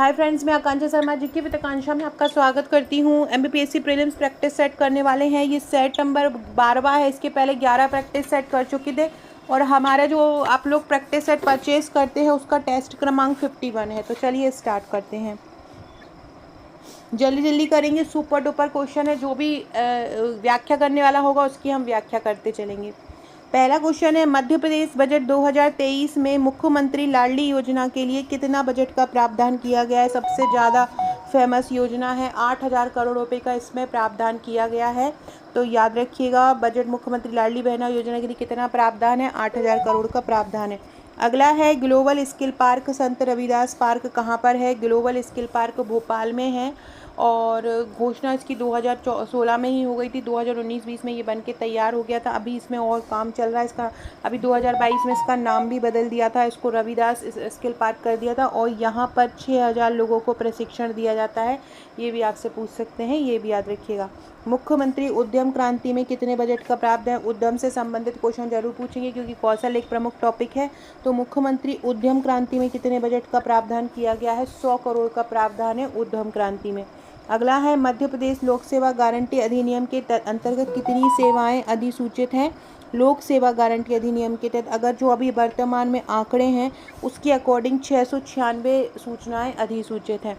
Hi friends, मैं आकांक्षा शर्मा जी की with आकांक्षा में आपका स्वागत करती हूँ। एमपीपीएससी प्रीलिम्स प्रैक्टिस सेट करने वाले हैं। ये सेट नंबर 12वां है। इसके पहले 11 प्रैक्टिस सेट कर चुके थे और हमारा जो आप लोग प्रैक्टिस सेट परचेज करते हैं उसका टेस्ट क्रमांक 51 है। तो चलिए स्टार्ट करते हैं, जल्दी जल्दी करेंगे। सुपर डुपर क्वेश्चन है, जो भी व्याख्या करने वाला होगा उसकी हम व्याख्या करते चलेंगे। पहला क्वेश्चन है, मध्य प्रदेश बजट 2023 में मुख्यमंत्री लाडली योजना के लिए कितना बजट का प्रावधान किया गया है। सबसे ज़्यादा फेमस योजना है, 8,000 करोड़ रुपए का इसमें प्रावधान किया गया है। तो याद रखिएगा, बजट मुख्यमंत्री लाडली बहना योजना के लिए कितना प्रावधान है, 8,000 करोड़ का प्रावधान है। अगला है, ग्लोबल स्किल पार्क संत रविदास पार्क कहाँ पर है। ग्लोबल स्किल पार्क भोपाल में है और घोषणा इसकी 2016 में ही हो गई थी। 2019-20 में ये बन के तैयार हो गया था। अभी इसमें और काम चल रहा है इसका। अभी 2022 में इसका नाम भी बदल दिया था, इसको रविदास स्किल पार्क कर दिया था। और यहाँ पर 6,000 लोगों को प्रशिक्षण दिया जाता है। ये भी आपसे पूछ सकते हैं, ये भी याद रखिएगा। मुख्यमंत्री उद्यम क्रांति में कितने बजट का प्रावधान है। उद्यम से संबंधित क्वेश्चन जरूर पूछेंगे क्योंकि कौशल एक प्रमुख टॉपिक है। तो मुख्यमंत्री उद्यम क्रांति में कितने बजट का प्रावधान किया गया है, 100 करोड़ का प्रावधान है उद्यम क्रांति में। अगला है, मध्य प्रदेश लोक सेवा गारंटी अधिनियम के अंतर्गत कितनी सेवाएं अधिसूचित हैं। लोक सेवा गारंटी अधिनियम के तहत अगर जो अभी वर्तमान में आंकड़े हैं उसके अकॉर्डिंग 696 सूचनाएं अधिसूचित हैं।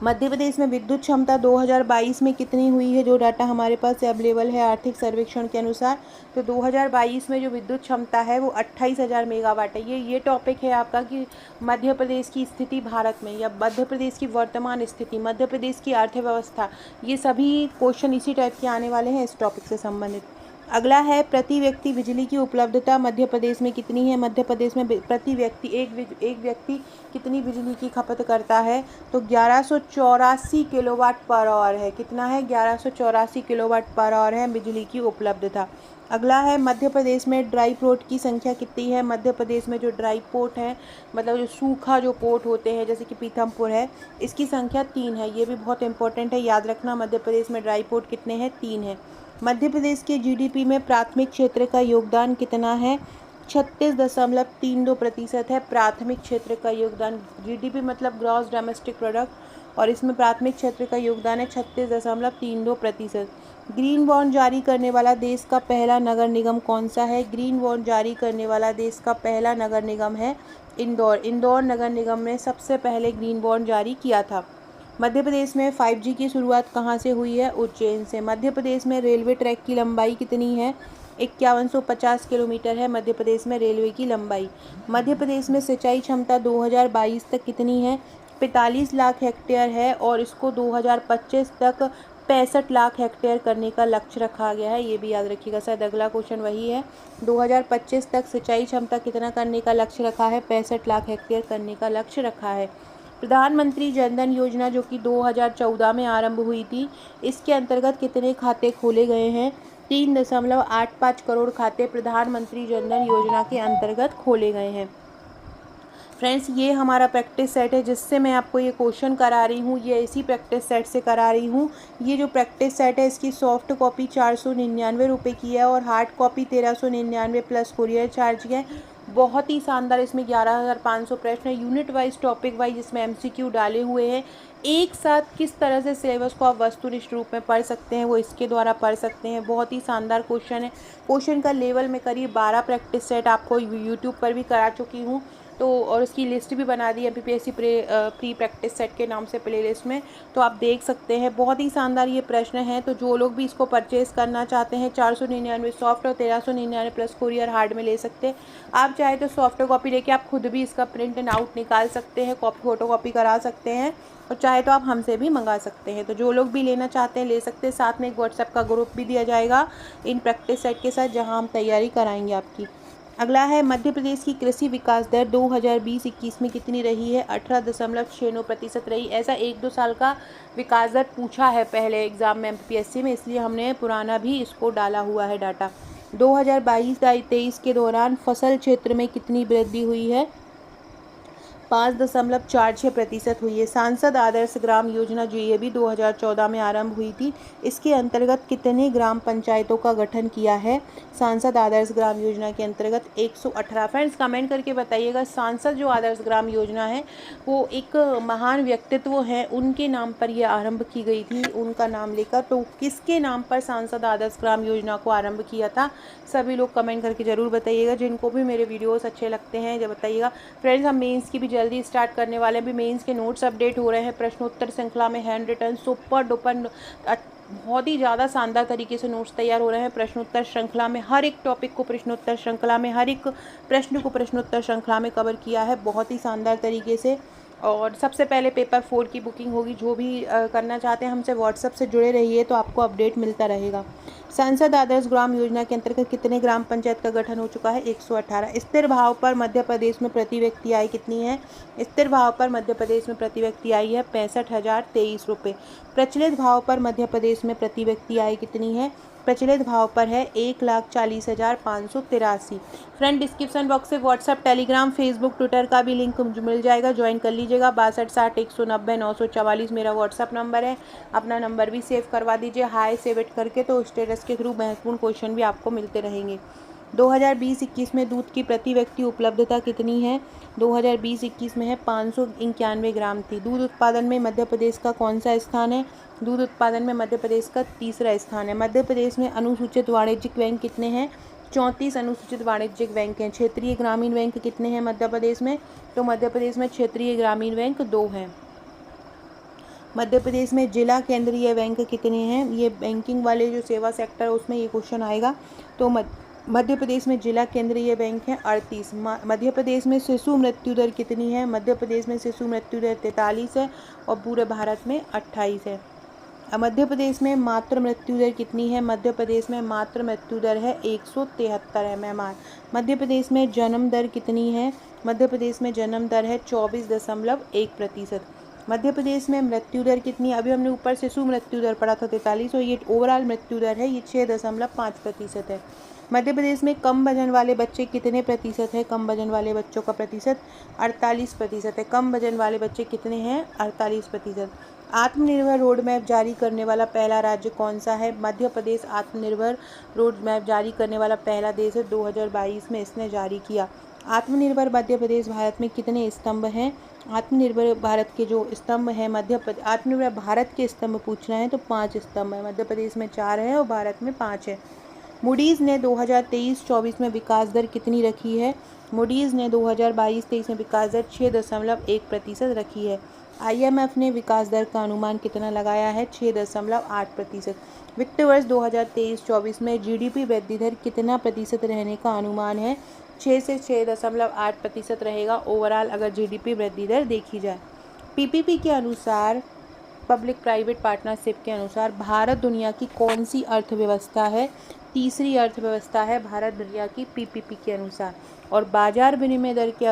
मध्य प्रदेश में विद्युत क्षमता 2022 में कितनी हुई है, जो डाटा हमारे पास अवेलेबल है आर्थिक सर्वेक्षण के अनुसार। तो 2022 में जो विद्युत क्षमता है वो 28,000 मेगावाट है। ये टॉपिक है आपका कि मध्य प्रदेश की स्थिति भारत में, या मध्य प्रदेश की वर्तमान स्थिति, मध्य प्रदेश की अर्थव्यवस्था, ये सभी क्वेश्चन इसी टाइप के आने वाले हैं इस टॉपिक से संबंधित। अगला है, प्रति व्यक्ति बिजली की उपलब्धता मध्य प्रदेश में कितनी है। मध्य प्रदेश में प्रति व्यक्ति एक व्यक्ति कितनी बिजली की खपत करता है। तो 1184 किलोवाट पर आवर है। कितना है, 1184 किलोवाट पर आवर है बिजली की उपलब्धता। अगला है, मध्य प्रदेश में ड्राई पोर्ट की संख्या कितनी है। मध्य प्रदेश में जो ड्राई पोर्ट है, मतलब जो सूखा जो पोर्ट होते हैं जैसे कि पीथमपुर है, इसकी संख्या 3 है। ये भी बहुत इंपॉर्टेंट है, याद रखना। मध्य प्रदेश में ड्राई पोर्ट कितने हैं, 3 है। मध्य प्रदेश के जीडीपी में प्राथमिक क्षेत्र का योगदान कितना है, 36.32% है प्राथमिक क्षेत्र का योगदान। जीडीपी मतलब ग्रॉस डोमेस्टिक प्रोडक्ट, और इसमें प्राथमिक क्षेत्र का योगदान है 36.32%। ग्रीन बॉन्ड जारी करने वाला देश का पहला नगर निगम कौन सा है। ग्रीन बॉन्ड जारी करने वाला देश का पहला नगर निगम है इंदौर। इंदौर नगर निगम ने सबसे पहले ग्रीन बॉन्ड जारी किया था। मध्य प्रदेश में 5G की शुरुआत कहाँ से हुई है, उज्जैन से। मध्य प्रदेश में रेलवे ट्रैक की लंबाई कितनी है, 5150 किलोमीटर है मध्य प्रदेश में रेलवे की लंबाई। मध्य प्रदेश में सिंचाई क्षमता 2022 तक कितनी है, 45 लाख हेक्टेयर है और इसको 2025 तक 65 लाख हेक्टेयर करने का लक्ष्य रखा गया है। ये भी याद रखिएगा, शायद अगला क्वेश्चन वही है। 2025 तक सिंचाई क्षमता कितना करने का लक्ष्य रखा है, 65 लाख हेक्टेयर करने का लक्ष्य रखा है। प्रधानमंत्री जनधन योजना जो कि 2014 में आरंभ हुई थी, इसके अंतर्गत कितने खाते खोले गए हैं, 3.85 करोड़ खाते प्रधानमंत्री जनधन योजना के अंतर्गत खोले गए हैं। फ्रेंड्स, ये हमारा प्रैक्टिस सेट है जिससे मैं आपको ये क्वेश्चन करा रही हूँ। ये इसी प्रैक्टिस सेट से करा रही हूँ। ये जो प्रैक्टिस सेट है इसकी सॉफ्ट कॉपी 499 रुपये की है और hard copy 1399 plus courier charge है। बहुत ही शानदार, इसमें 11,500 प्रश्न है, यूनिट वाइज टॉपिक वाइज इसमें MCQ डाले हुए हैं। एक साथ किस तरह से सिलेबस को आप वस्तुनिष्ठ रूप में पढ़ सकते हैं वो इसके द्वारा पढ़ सकते हैं। बहुत ही शानदार क्वेश्चन है। क्वेश्चन का लेवल में करीब 12 प्रैक्टिस सेट आपको यूट्यूब पर भी करा चुकी हूँ, तो और उसकी लिस्ट भी बना दी है MPPSC प्री प्रैक्टिस सेट के नाम से प्लेलिस्ट में, तो आप देख सकते हैं। बहुत ही शानदार ये प्रश्न हैं। तो जो लोग भी इसको परचेज़ करना चाहते हैं, 499 सॉफ्ट और 1399 प्लस कुरियर हार्ड में ले सकते हैं। आप चाहे तो सॉफ्ट कॉपी लेके आप खुद भी इसका प्रिंट एंड आउट निकाल सकते हैं, फोटो कॉपी करा सकते हैं, और चाहे तो आप हमसे भी मंगा सकते हैं। तो जो लोग भी लेना चाहते हैं ले सकते हैं। साथ में एक व्हाट्सएप का ग्रुप भी दिया जाएगा इन प्रैक्टिस सेट के साथ, जहाँ हम तैयारी कराएंगे आपकी। अगला है, मध्य प्रदेश की कृषि विकास दर 2020-21 में कितनी रही है, 18.69% रही। ऐसा 1-2 साल का विकास दर पूछा है पहले एग्जाम में MPPSC में, इसलिए हमने पुराना भी इसको डाला हुआ है डाटा। 2022-23 के दौरान फसल क्षेत्र में कितनी वृद्धि हुई है, 5.46% हुई है। सांसद आदर्श ग्राम योजना जो ये भी 2014 में आरंभ हुई थी, इसके अंतर्गत कितने ग्राम पंचायतों का गठन किया है? सांसद आदर्श ग्राम योजना के अंतर्गत 118। फ्रेंड्स कमेंट करके बताइएगा, सांसद जो आदर्श ग्राम योजना है वो एक महान व्यक्तित्व है, उनके नाम पर यह आरंभ की गई थी, उनका नाम लेकर। तो किसके नाम पर सांसद आदर्श ग्राम योजना को आरंभ किया था? सभी लोग कमेंट करके ज़रूर बताइएगा। जिनको भी मेरे वीडियोस अच्छे लगते हैं जब बताइएगा। फ्रेंड्स हम मेंस की भी जल्दी स्टार्ट करने वाले हैं। भी मेंस के नोट्स अपडेट हो रहे हैं, प्रश्नोत्तर श्रृंखला में हैंड रिटन सुपर डुपर बहुत ही ज़्यादा शानदार तरीके से नोट्स तैयार हो रहे हैं। प्रश्नोत्तर श्रृंखला में हर एक टॉपिक को प्रश्नोत्तर श्रृंखला में, हर एक प्रश्न को प्रश्नोत्तर श्रृंखला में कवर किया है बहुत ही शानदार तरीके से। और सबसे पहले पेपर 4 की बुकिंग होगी। जो भी करना चाहते हैं हमसे व्हाट्सएप से जुड़े रहिए तो आपको अपडेट मिलता रहेगा। सांसद आदर्श ग्राम योजना के अंतर्गत कितने ग्राम पंचायत का गठन हो चुका है? 118। स्थिर भाव पर मध्य प्रदेश में प्रति व्यक्ति आय कितनी है? स्थिर भाव पर मध्य प्रदेश में प्रति व्यक्ति आय है 65,023 रुपये। प्रचलित भाव पर मध्य प्रदेश में प्रति व्यक्ति आय कितनी है? प्रचलित भाव पर है 1,40,583। फ्रेंड डिस्क्रिप्शन बॉक्स से व्हाट्सएप, टेलीग्राम, फेसबुक, ट्विटर का भी लिंक मिल जाएगा, ज्वाइन कर लीजिएगा। 6260 190 944 मेरा व्हाट्सएप नंबर है। अपना नंबर भी सेव करवा दीजिए हाय से वेट करके, तो स्टेटस के थ्रू महत्वपूर्ण क्वेश्चन भी आपको मिलते रहेंगे। 2020-21 में दूध की प्रति व्यक्ति उपलब्धता कितनी है? 2020-21 में है 591 ग्राम थी। दूध उत्पादन में मध्य प्रदेश का कौन सा स्थान है? दूध उत्पादन में मध्य प्रदेश का तीसरा स्थान है। मध्य प्रदेश में अनुसूचित वाणिज्यिक बैंक कितने हैं? 34 अनुसूचित वाणिज्यिक बैंक हैं। क्षेत्रीय ग्रामीण बैंक कितने हैं मध्य प्रदेश में? तो मध्य प्रदेश में क्षेत्रीय ग्रामीण बैंक 2 हैं। मध्य प्रदेश में जिला केंद्रीय बैंक कितने हैं? ये बैंकिंग वाले जो सेवा सेक्टर है उसमें ये क्वेश्चन आएगा। तो मध्य प्रदेश में जिला केंद्रीय बैंक है 38। मध्य प्रदेश में शिशु मृत्यु दर कितनी है? मध्य प्रदेश में शिशु मृत्यु दर 43 है और पूरे भारत में 28 है। मध्य प्रदेश में मातृ मृत्यु दर कितनी है? मध्य प्रदेश में मातृ मृत्यु दर है 173 MMR। मध्य प्रदेश में जन्म दर कितनी है? मध्य प्रदेश में जन्म दर है 24.1%। मध्य प्रदेश में मृत्यु दर कितनी? अभी हमने ऊपर शिशु मृत्यु दर पढ़ा था 43 और ये ओवरऑल मृत्यु दर है, ये 6.5% है। मध्य प्रदेश में कम वजन वाले बच्चे कितने प्रतिशत है? कम वजन वाले बच्चों का प्रतिशत 48% है। कम वजन वाले बच्चे कितने हैं? 48%। आत्मनिर्भर रोड मैप जारी करने वाला पहला राज्य कौन सा है? मध्य प्रदेश आत्मनिर्भर रोड मैप जारी करने वाला पहला देश है। 2022 में इसने जारी किया। आत्मनिर्भर मध्य प्रदेश भारत में कितने स्तंभ हैं? आत्मनिर्भर भारत के जो स्तंभ हैं आत्मनिर्भर भारत के स्तंभ पूछना है तो 5 स्तंभ है। मध्य प्रदेश में 4 है और भारत में 5 है। मूडीज़ ने 2023-24 में विकास दर कितनी रखी है? मूडीज़ ने 2022-23 में विकास दर 6.1% रखी है। IMF ने विकास दर का अनुमान कितना लगाया है? 6.8%। वित्त वर्ष 2023-24 में GDP वृद्धि दर कितना प्रतिशत रहने का अनुमान है? 6 से 6.8% रहेगा ओवरऑल अगर GDP वृद्धि दर देखी जाए। PPP के अनुसार, पब्लिक प्राइवेट पार्टनरशिप के अनुसार भारत दुनिया की कौन सी अर्थव्यवस्था है? तीसरी अर्थव्यवस्था है भारत दुनिया की PPP के अनुसार। और बाजार विनिमय दर के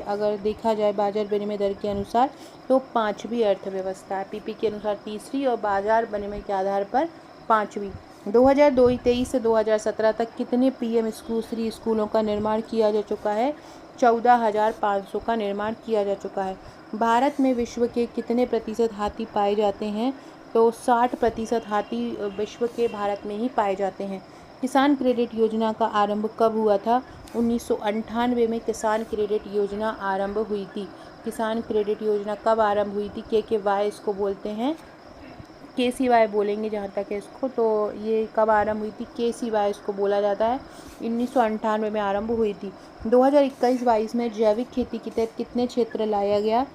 अगर देखा जाए बाजार विनिमय दर के अनुसार तो 5वीं अर्थव्यवस्था है। PP के अनुसार तीसरी और बाजार विनिमय के आधार पर 5वीं। 2023 से 2017 तक कितने PM श्री स्कूलों का निर्माण किया जा चुका है? 14,500 का निर्माण किया जा चुका है। भारत में विश्व के कितने प्रतिशत हाथी पाए जाते हैं? तो 60% हाथी विश्व के भारत में ही पाए जाते हैं। किसान क्रेडिट योजना का आरंभ कब हुआ था? 1998 में किसान क्रेडिट योजना आरंभ हुई थी। किसान क्रेडिट योजना कब आरंभ हुई थी? KKY इसको बोलते हैं, KCY बोलेंगे जहाँ तक है इसको। तो ये कब आरंभ हुई थी? KCY इसको बोला जाता है। 1998 में आरंभ हुई थी। 2021-22 में जैविक खेती के तहत कितने क्षेत्र लाया गया?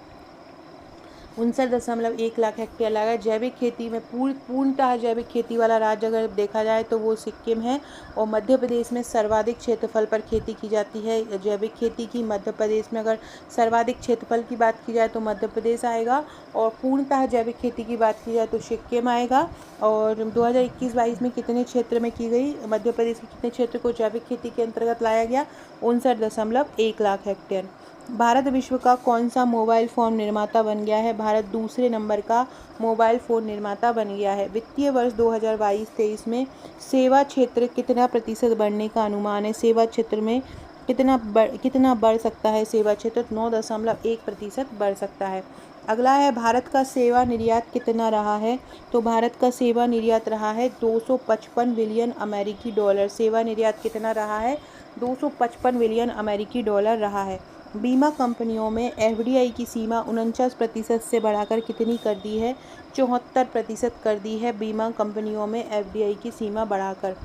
59.1 लाख हेक्टेयर लगा। जैविक खेती में पूर्णतः जैविक खेती वाला राज्य अगर देखा जाए तो वो सिक्किम है। और मध्य प्रदेश में सर्वाधिक क्षेत्रफल पर खेती की जाती है जैविक खेती की। मध्य प्रदेश में अगर सर्वाधिक क्षेत्रफल की बात की जाए तो मध्य प्रदेश आएगा, और पूर्णतः जैविक खेती की बात की जाए तो सिक्किम आएगा। और 2021-22 में कितने क्षेत्र में की गई? मध्य प्रदेश के कितने क्षेत्र को जैविक खेती के अंतर्गत लाया गया? 59.1 लाख हेक्टेयर। भारत विश्व का कौन सा मोबाइल फ़ोन निर्माता बन गया है? भारत दूसरे नंबर का मोबाइल फ़ोन निर्माता बन गया है। वित्तीय वर्ष 2022-23 में सेवा क्षेत्र कितना प्रतिशत बढ़ने का अनुमान है? सेवा क्षेत्र में कितना बढ़ सकता है सेवा क्षेत्र? 9.1% बढ़ सकता है। अगला है भारत का सेवा निर्यात कितना रहा है? तो भारत का सेवा निर्यात रहा है 255 बिलियन अमेरिकी डॉलर। सेवा निर्यात कितना रहा है? 255 बिलियन अमेरिकी डॉलर रहा है। बीमा कंपनियों में एफडीआई की सीमा 49% से बढ़ाकर कितनी कर दी है? 74% कर दी है बीमा कंपनियों में एफडीआई की सीमा बढ़ाकर।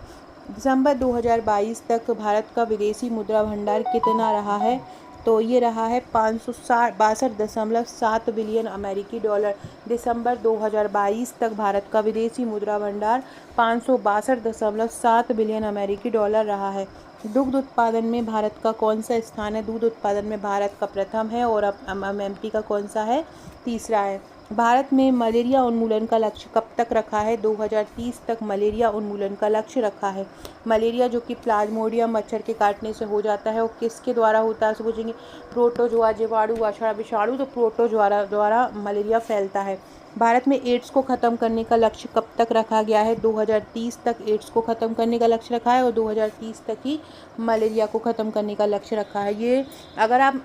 दिसंबर 2022 तक भारत का विदेशी मुद्रा भंडार कितना रहा है? तो ये रहा है 562.7 बिलियन अमेरिकी डॉलर। दिसंबर 2022 तक भारत का विदेशी मुद्रा भंडार 562.7 बिलियन अमेरिकी डॉलर रहा है। दुग्ध उत्पादन में भारत का कौन सा स्थान है? दूध उत्पादन में भारत का प्रथम है और अब एमपी का कौन सा है? तीसरा है। भारत में मलेरिया उन्मूलन का लक्ष्य कब तक रखा है? 2030 तक मलेरिया उन्मूलन का लक्ष्य रखा है। मलेरिया जो कि प्लाज्मोडियम मच्छर के काटने से हो जाता है, वो किसके द्वारा होता है? पूछेंगे प्रोटोजोआ, जीवाणु, आषाढ़, विषाणु। तो प्रोटोजोआ द्वारा मलेरिया फैलता है। भारत में एड्स को ख़त्म करने का लक्ष्य कब तक रखा गया है? 2030 तक एड्स को ख़त्म करने का लक्ष्य रखा है और 2030 तक ही मलेरिया को ख़त्म करने का लक्ष्य रखा है। ये अगर आप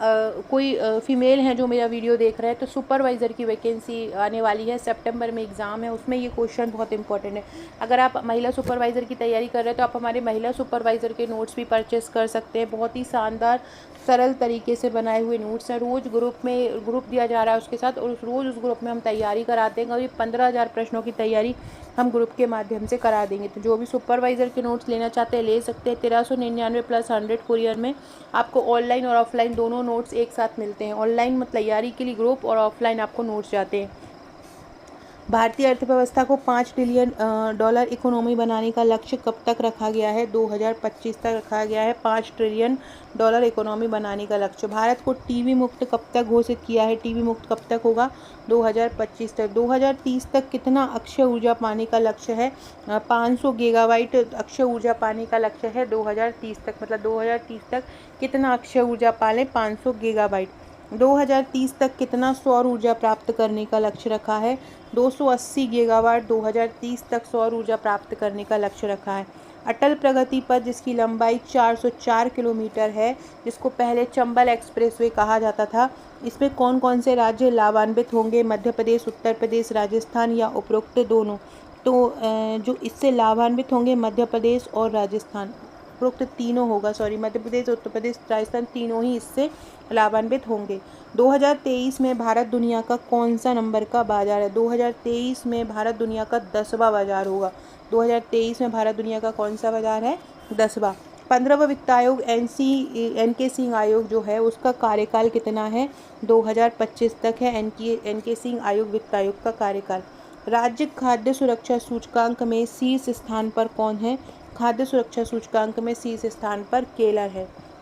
कोई फीमेल हैं जो मेरा वीडियो देख रहे हैं, तो सुपरवाइज़र की वैकेंसी आने वाली है, सितंबर में एग्ज़ाम है, उसमें ये क्वेश्चन बहुत इंपॉर्टेंट है। अगर आप महिला सुपरवाइज़र की तैयारी कर रहे हैं तो आप हमारे महिला सुपरवाइज़र के नोट्स भी परचेस कर सकते हैं। बहुत ही शानदार सरल तरीके से बनाए हुए नोट्स हैं। रोज़ ग्रुप दिया जा रहा है उसके साथ, और रोज़ उस ग्रुप में हम तैयारी कराते हैं। करीब 15,000 प्रश्नों की तैयारी हम ग्रुप के माध्यम से करा देंगे। तो जो भी सुपरवाइज़र के नोट्स लेना चाहते हैं ले सकते हैं। 1399 + 100 कुरियर में आपको ऑनलाइन और ऑफलाइन दोनों नोट्स एक साथ मिलते हैं। ऑनलाइन में तैयारी के लिए ग्रुप और ऑफलाइन आपको नोट्स जाते हैं। भारतीय अर्थव्यवस्था को 5 ट्रिलियन डॉलर इकोनॉमी बनाने का लक्ष्य कब तक रखा गया है? 2025 तक रखा गया है 5 ट्रिलियन डॉलर इकोनॉमी बनाने का लक्ष्य। भारत को टीबी मुक्त कब तक घोषित किया है? टीबी मुक्त कब तक होगा? 2025 तक। 2030 तक कितना अक्षय ऊर्जा पाने का लक्ष्य है? 500 गीगावाट अक्षय ऊर्जा पाने का लक्ष्य है 2030 तक। मतलब 2030 तक कितना अक्षय ऊर्जा पालें? 500 गीगावाट। 2030 तक कितना सौर ऊर्जा प्राप्त करने का लक्ष्य रखा है? 280 गीगावाट 2030 तक सौर ऊर्जा प्राप्त करने का लक्ष्य रखा है। अटल प्रगति पथ जिसकी लंबाई 404 किलोमीटर है, जिसको पहले चंबल एक्सप्रेसवे कहा जाता था, इसमें कौन कौन से राज्य लाभान्वित होंगे? मध्य प्रदेश, उत्तर प्रदेश, राजस्थान या उपरोक्त दोनों? तो जो इससे लाभान्वित होंगे मध्य प्रदेश और राजस्थान, उपरोक्त तीनों होगा, मध्य प्रदेश, उत्तर प्रदेश, राजस्थान तीनों ही इससे लाभान्वित होंगे। 2023 में भारत दुनिया का कौन सा नंबर का बाजार है? 2023 में भारत दुनिया का 10वां बाजार होगा। 2023 में भारत दुनिया का कौन सा बाजार है? 10वां। 15वां वित्त आयोग एन.के. सिंह आयोग जो है उसका कार्यकाल कितना है? 2025 तक है एन.के. सिंह आयोग वित्त आयोग का कार्यकाल। राज्य खाद्य सुरक्षा सूचकांक में शीर्ष स्थान पर कौन है? खाद्य सुरक्षा सूचकांक में शीर्ष स्थान पर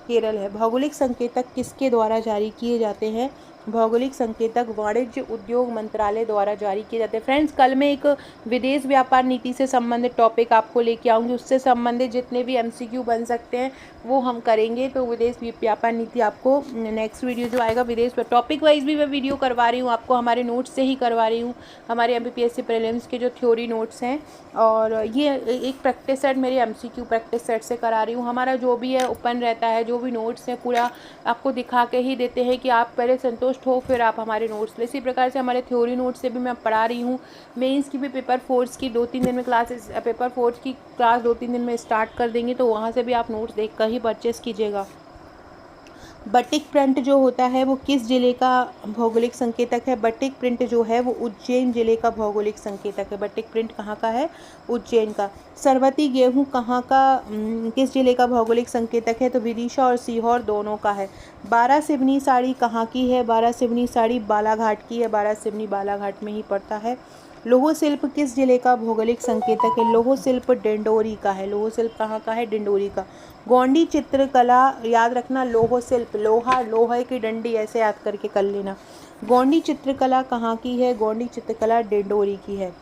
केरल है। भौगोलिक संकेतक किसके द्वारा जारी किए जाते हैं? भौगोलिक संकेतक वाणिज्य उद्योग मंत्रालय द्वारा जारी किए जाते हैं। फ्रेंड्स, कल मैं एक विदेश व्यापार नीति से संबंधित टॉपिक आपको लेके आऊँगी। उससे संबंधित जितने भी एमसीक्यू बन सकते हैं वो हम करेंगे। तो विदेश व्यापार नीति आपको नेक्स्ट वीडियो जो आएगा, विदेश टॉपिक वाइज भी मैं वीडियो करवा रही हूँ आपको, हमारे नोट्स से ही करवा रही हूँ। हमारे एमपीपीएससी प्रीलिम्स के जो थ्योरी नोट्स हैं, और ये एक प्रैक्टिस सेट मेरे एमसीक्यू प्रैक्टिस सेट से करा रही हूँ। हमारा जो भी है ओपन रहता है, जो भी नोट्स हैं पूरा आपको दिखा के ही देते हैं कि आप पहले संतुष्ट हो फिर आप हमारे नोट्स ले। इसी प्रकार से हमारे थ्योरी नोट्स से भी मैं पढ़ा रही हूँ। मेंस की भी पेपर 4 की 2-3 दिन में क्लासेस, पेपर 4 की क्लास 2-3 दिन में स्टार्ट कर देंगे, तो वहाँ से भी आप नोट्स देख कर ही परचेस कीजिएगा। बटिक प्रिंट जो होता है वो किस जिले का भौगोलिक संकेतक है? बटिक प्रिंट जो है वो उज्जैन जिले का भौगोलिक संकेतक है। बटिक प्रिंट कहाँ का है? उज्जैन का। सरवती गेहूँ कहाँ का किस जिले का भौगोलिक संकेतक है? तो विदिशा और सीहोर दोनों का है। बारासिवनी साड़ी कहाँ की है? बारासिवनी साड़ी बालाघाट की है। बारासिवनी बालाघाट में ही पड़ता है। लौह शिल्प किस जिले का भौगोलिक संकेतक है? लौह शिल्प डिंडोरी का है। लौह शिल्प कहाँ का है? डिंडोरी का। गोंडी चित्रकला याद रखना, लौह शिल्प, लोहे की डंडी ऐसे याद करके कर लेना। गोंडी चित्रकला कहाँ की है? गोंडी चित्रकला डिंडोरी की है।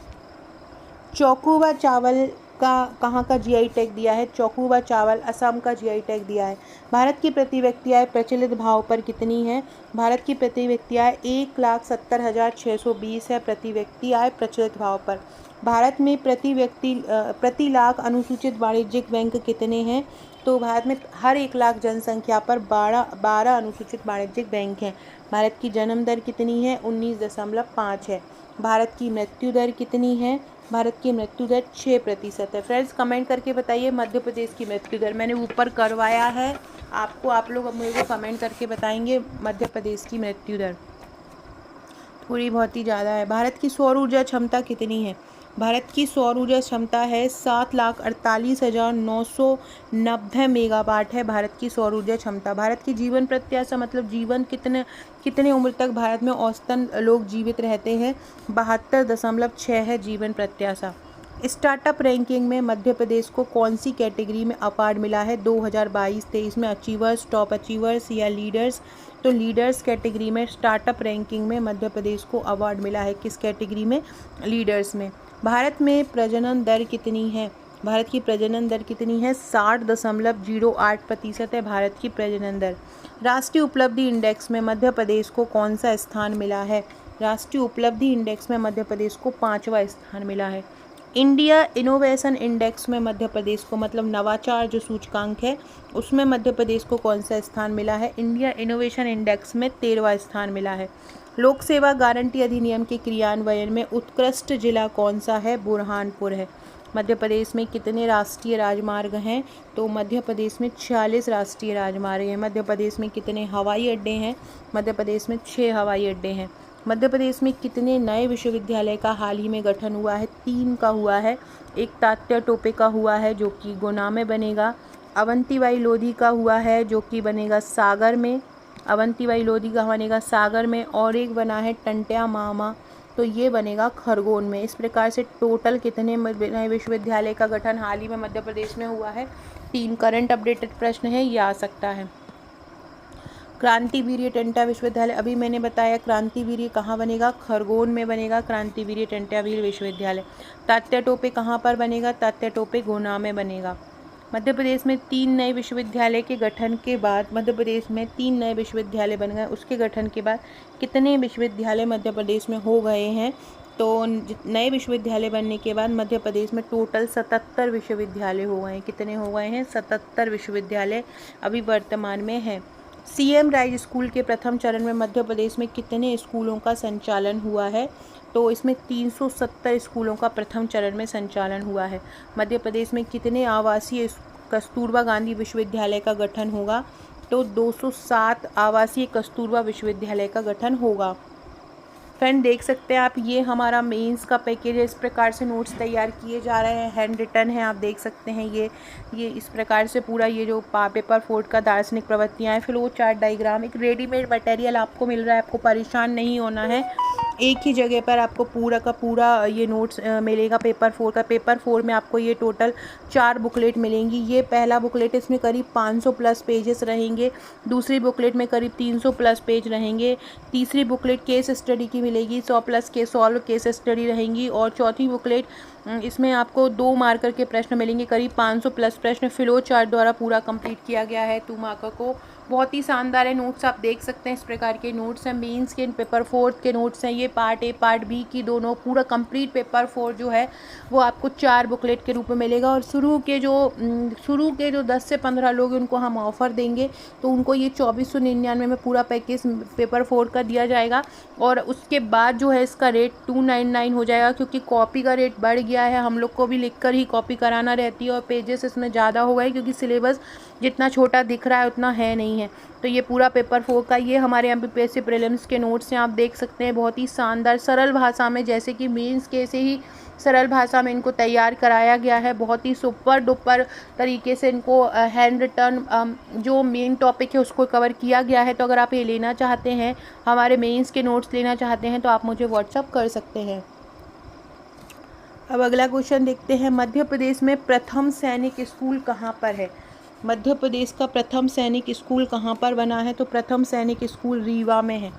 चौकुवा चावल का कहाँ का जीआई टैग दिया है? चौकुवा चावल असम का जीआई टैग दिया है। भारत की प्रति व्यक्ति आय प्रचलित भाव पर कितनी है? भारत की प्रति व्यक्ति आय 1,70,620 है प्रति व्यक्ति आय प्रचलित भाव पर। भारत में प्रति लाख अनुसूचित वाणिज्यिक बैंक कितने हैं? तो भारत में हर 1 लाख जनसंख्या पर 12 अनुसूचित वाणिज्यिक बैंक हैं। भारत की जन्म दर कितनी है? 19.5 है। भारत की मृत्यु दर कितनी है? भारत की मृत्यु दर 6% है। फ्रेंड्स कमेंट करके बताइए मध्य प्रदेश की मृत्यु दर। मैंने ऊपर करवाया है आपको, आप लोग अब मेरे को कमेंट करके बताएंगे मध्य प्रदेश की मृत्यु दर। थोड़ी बहुत ही ज़्यादा है। भारत की सौर ऊर्जा क्षमता कितनी है? भारत की सौर ऊर्जा क्षमता है 7,48,990 मेगावाट है भारत की सौर ऊर्जा क्षमता। भारत की जीवन प्रत्याशा मतलब जीवन कितने उम्र तक भारत में औसतन लोग जीवित रहते हैं? 72.6 है जीवन प्रत्याशा। स्टार्टअप रैंकिंग में मध्य प्रदेश को कौन सी कैटेगरी में अवार्ड मिला है 2022-23 में? अचीवर्स, टॉप अचीवर्स या लीडर्स? तो लीडर्स कैटेगरी में स्टार्टअप रैंकिंग में मध्य प्रदेश को अवार्ड मिला है। किस कैटेगरी में? लीडर्स में। भारत में प्रजनन दर कितनी है? भारत की प्रजनन दर कितनी है? 60.08% है भारत की प्रजनन दर। राष्ट्रीय उपलब्धि इंडेक्स में मध्य प्रदेश को कौन सा स्थान मिला है? राष्ट्रीय उपलब्धि इंडेक्स में मध्य प्रदेश को 5वां स्थान मिला है। इंडिया इनोवेशन इंडेक्स में मध्य प्रदेश को मतलब नवाचार जो सूचकांक है उसमें मध्य प्रदेश को कौन सा स्थान मिला है? इंडिया इनोवेशन इंडेक्स में 13वां स्थान मिला है। लोक सेवा गारंटी अधिनियम के क्रियान्वयन में उत्कृष्ट जिला कौन सा है? बुरहानपुर है। मध्य प्रदेश में कितने राष्ट्रीय राजमार्ग हैं? तो मध्य प्रदेश में 46 राष्ट्रीय राजमार्ग हैं। मध्य प्रदेश में कितने हवाई अड्डे हैं? मध्य प्रदेश में 6 हवाई अड्डे हैं। मध्य प्रदेश में कितने नए विश्वविद्यालय का हाल ही में गठन हुआ है? 3 का हुआ है। एक तात्या टोपे का हुआ है जो कि गुना में बनेगा। अवंतीबाई लोधी का हुआ है जो कि बनेगा सागर में। अवंतीबाई लोधी का बनेगा सागर में। और एक बना है टंट्या मामा, तो ये बनेगा खरगोन में। इस प्रकार से टोटल कितने नए विश्वविद्यालय का गठन हाल ही में मध्य प्रदेश में हुआ है? 3। करंट अपडेटेड प्रश्न है, ये आ सकता है। क्रांतिवीर्य टंट्या विश्वविद्यालय अभी मैंने बताया, क्रांतिवीर्य कहाँ बनेगा? खरगोन में बनेगा क्रांतिवीर्य टंट्या वीर विश्वविद्यालय। तात्या टोपे कहाँ पर बनेगा? तात्या टोपे गुना में बनेगा। मध्य प्रदेश में 3 नए विश्वविद्यालय के गठन के बाद मध्य प्रदेश में 3 नए विश्वविद्यालय बन गए। उसके गठन के बाद कितने विश्वविद्यालय मध्य प्रदेश में हो गए हैं? तो नए विश्वविद्यालय बनने के बाद मध्य प्रदेश में टोटल 77 विश्वविद्यालय हो गए हैं। कितने हो गए हैं? 77 विश्वविद्यालय अभी वर्तमान में हैं। सीएम राइज स्कूल के प्रथम चरण में मध्य प्रदेश में कितने स्कूलों का संचालन हुआ है? तो इसमें 370 स्कूलों का प्रथम चरण में संचालन हुआ है। मध्य प्रदेश में कितने आवासीय कस्तूरबा गांधी विश्वविद्यालय का गठन होगा? तो 207 आवासीय कस्तूरबा विश्वविद्यालय का गठन होगा। फ्रेंड देख सकते हैं आप, ये हमारा मेंस का पैकेज है। इस प्रकार से नोट्स तैयार किए जा रहे हैं, हैंड रिटन है, आप देख सकते हैं। ये इस प्रकार से पूरा ये जो पेपर 4 का दार्शनिक प्रवृत्तियाँ हैं, फ्लो चार्ट, डायग्राम, एक रेडीमेड मटेरियल आपको मिल रहा है। आपको परेशान नहीं होना है, एक ही जगह पर आपको पूरा का पूरा ये नोट्स मिलेगा पेपर 4 का। पेपर 4 में आपको ये टोटल 4 बुकलेट मिलेंगी। ये पहला बुकलेट, इसमें करीब 500 प्लस पेजेस रहेंगे। दूसरी बुकलेट में करीब 300 प्लस पेज रहेंगे। तीसरी बुकलेट केस स्टडी की मिलेगी, 100 प्लस के सॉल्व केस स्टडी रहेंगी। और चौथी बुकलेट इसमें आपको 2 मार्कर के प्रश्न मिलेंगे, करीब 500 प्लस प्रश्न फ्लो चार्ट द्वारा पूरा कंप्लीट किया गया है 2 मार्कर को। बहुत ही शानदार है नोट्स, आप देख सकते हैं। इस प्रकार के नोट्स हैं, मेंस के पेपर 4 के नोट्स हैं। ये पार्ट ए पार्ट बी की दोनों, पूरा कंप्लीट पेपर 4 जो है वो आपको 4 बुकलेट के रूप में मिलेगा। और शुरू के जो 10 से 15 लोग उनको हम ऑफ़र देंगे, तो उनको ये 2499 में पूरा पैकेज पेपर 4 का दिया जाएगा। और उसके बाद जो है इसका रेट 299 हो जाएगा, क्योंकि कॉपी का रेट बढ़ गया है। हम लोग को भी लिख कर ही कॉपी कराना रहती है और पेजेस इसमें ज़्यादा हो गए, क्योंकि सिलेबस जितना छोटा दिख रहा है उतना है नहीं है। तो ये पूरा पेपर 4 का ये हमारे MPPSC प्रीलिम्स के नोट्स हैं, आप देख सकते हैं। बहुत ही शानदार सरल भाषा में, जैसे कि मेंस के से ही सरल भाषा में इनको तैयार कराया गया है। बहुत ही सुपर डुपर तरीके से इनको हैंड रिटन जो मेन टॉपिक है उसको कवर किया गया है। तो अगर आप ये लेना चाहते हैं, हमारे मेंस के नोट्स लेना चाहते हैं, तो आप मुझे व्हाट्सअप कर सकते हैं। अब अगला क्वेश्चन देखते हैं, मध्य प्रदेश में प्रथम सैनिक स्कूल कहाँ पर है? मध्य प्रदेश का प्रथम सैनिक स्कूल कहाँ पर बना है? तो प्रथम सैनिक स्कूल रीवा में है,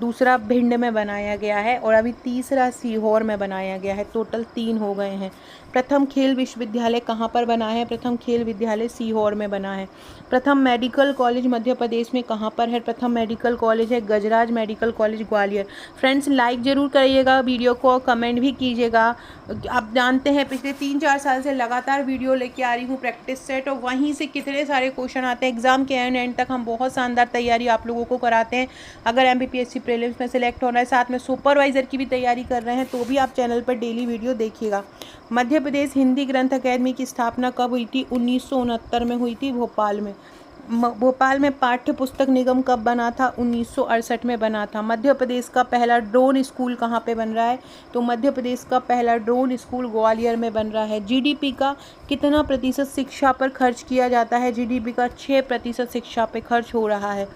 दूसरा भिंड में बनाया गया है, और अभी तीसरा सीहोर में बनाया गया है। टोटल 3 हो गए हैं। प्रथम खेल विश्वविद्यालय कहाँ पर बना है? प्रथम खेल विद्यालय सीहोर में बना है। प्रथम मेडिकल कॉलेज मध्य प्रदेश में कहाँ पर है? प्रथम मेडिकल कॉलेज है Gajraj medical college Gwalior. Friends like ज़रूर करिएगा वीडियो को, कमेंट भी कीजिएगा। आप जानते हैं पिछले 3-4 साल से लगातार वीडियो लेके आ रही हूँ प्रैक्टिस सेट, और वहीं से कितने ढेर सारे क्वेश्चन आते हैं एग्ज़ाम के एंड तक। हम बहुत शानदार तैयारी आप लोगों को कराते हैं। अगर MPPSC प्रीलिम्स में सिलेक्ट होना है, साथ में सुपरवाइज़र की भी तैयारी कर रहे हैं, तो भी आप चैनल पर डेली वीडियो देखिएगा। मध्य प्रदेश हिंदी ग्रंथ अकादमी की स्थापना कब हुई थी? 1969 में हुई थी, भोपाल में। भोपाल में पाठ्य पुस्तक निगम कब बना था? 1968 में बना था। मध्य प्रदेश का पहला ड्रोन स्कूल कहाँ पे बन रहा है? तो मध्य प्रदेश का पहला ड्रोन स्कूल ग्वालियर में बन रहा है। जीडीपी का कितना प्रतिशत शिक्षा पर खर्च किया जाता है? जीडीपी का 6% शिक्षा पे खर्च हो रहा है।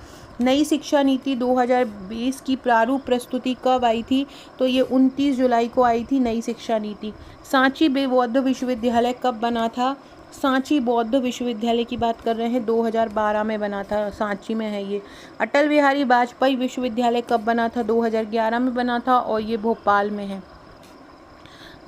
नई शिक्षा नीति 2020 की प्रारूप प्रस्तुति कब आई थी? तो ये 29 जुलाई को आई थी नई शिक्षा नीति। सांची बौद्ध विश्वविद्यालय कब बना था? सांची बौद्ध विश्वविद्यालय की बात कर रहे हैं, 2012 में बना था, सांची में है ये। अटल बिहारी वाजपेयी विश्वविद्यालय कब बना था? 2011 में बना था और ये भोपाल में है।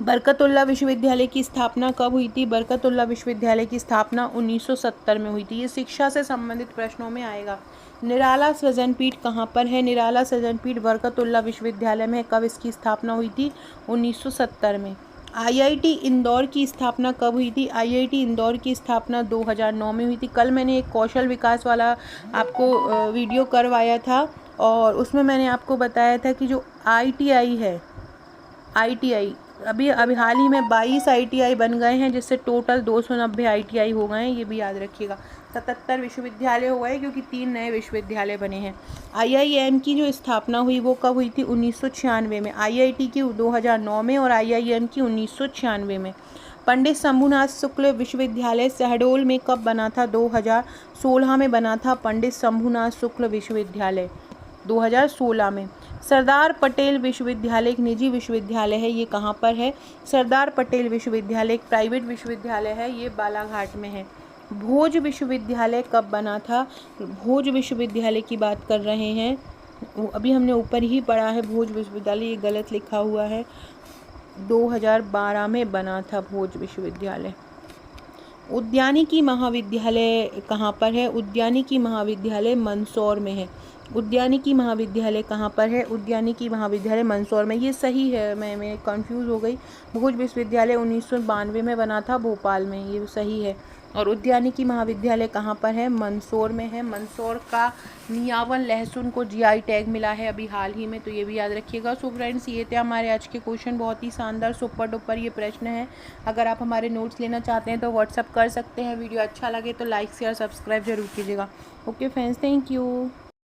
बरकतुल्लाह विश्वविद्यालय की स्थापना कब हुई थी? बरकतुल्लाह विश्वविद्यालय की स्थापना 1970 में हुई थी। ये शिक्षा से संबंधित प्रश्नों में आएगा। निराला सृजन पीठ कहाँ पर है? निराला सृजन पीठ बरकतुल्लाह विश्वविद्यालय में। कब इसकी स्थापना हुई थी? 1970 में। IIT इंदौर की स्थापना कब हुई थी? IIT इंदौर की स्थापना 2009 में हुई थी। कल मैंने एक कौशल विकास वाला आपको वीडियो करवाया था और उसमें मैंने आपको बताया था कि जो ITI है, ITI अभी हाल ही में 22 ITI बन गए हैं, जिससे टोटल 290 ITI हो गए हैं। ये भी याद रखिएगा। 77 विश्वविद्यालय हो गए क्योंकि 3 नए विश्वविद्यालय बने हैं। IIM की जो स्थापना हुई वो कब हुई थी? 1996 में। IIT की 2009 में और IIM की 1996 में। पंडित शंभुनाथ शुक्ल विश्वविद्यालय शहडोल में कब बना था? 2016 में बना था पंडित शंभुनाथ शुक्ल विश्वविद्यालय, 2016 में। सरदार पटेल विश्वविद्यालय एक निजी विश्वविद्यालय है, ये कहाँ पर है? सरदार पटेल विश्वविद्यालय एक प्राइवेट विश्वविद्यालय है, ये बालाघाट में है। भोज विश्वविद्यालय कब बना था? भोज विश्वविद्यालय की बात कर रहे हैं, अभी हमने ऊपर ही पढ़ा है भोज विश्वविद्यालय, ये गलत लिखा हुआ है। 2012 में बना था भोज विश्वविद्यालय। उद्यानिकी महाविद्यालय कहाँ पर है? उद्यानिकी महाविद्यालय मंदसौर में है। उद्यानिकी महाविद्यालय कहाँ पर है? उद्यानिकी महाविद्यालय मंदसौर में। ये सही है, मैं कंफ्यूज हो गई। भोज विश्वविद्यालय 1992 में बना था, भोपाल में, ये सही है। और उद्यानिकी महाविद्यालय कहाँ पर है? मंदसौर में है। मंदसौर का नियावन लहसुन को GI टैग मिला है अभी हाल ही में, तो ये भी याद रखिएगा। सो फ्रेंड्स, ये थे हमारे आज के क्वेश्चन, बहुत ही शानदार सुपर डुपर ये प्रश्न है। अगर आप हमारे नोट्स लेना चाहते हैं तो व्हाट्सअप कर सकते हैं। वीडियो अच्छा लगे तो लाइक शेयर सब्सक्राइब जरूर कीजिएगा। Okay friends, thank you.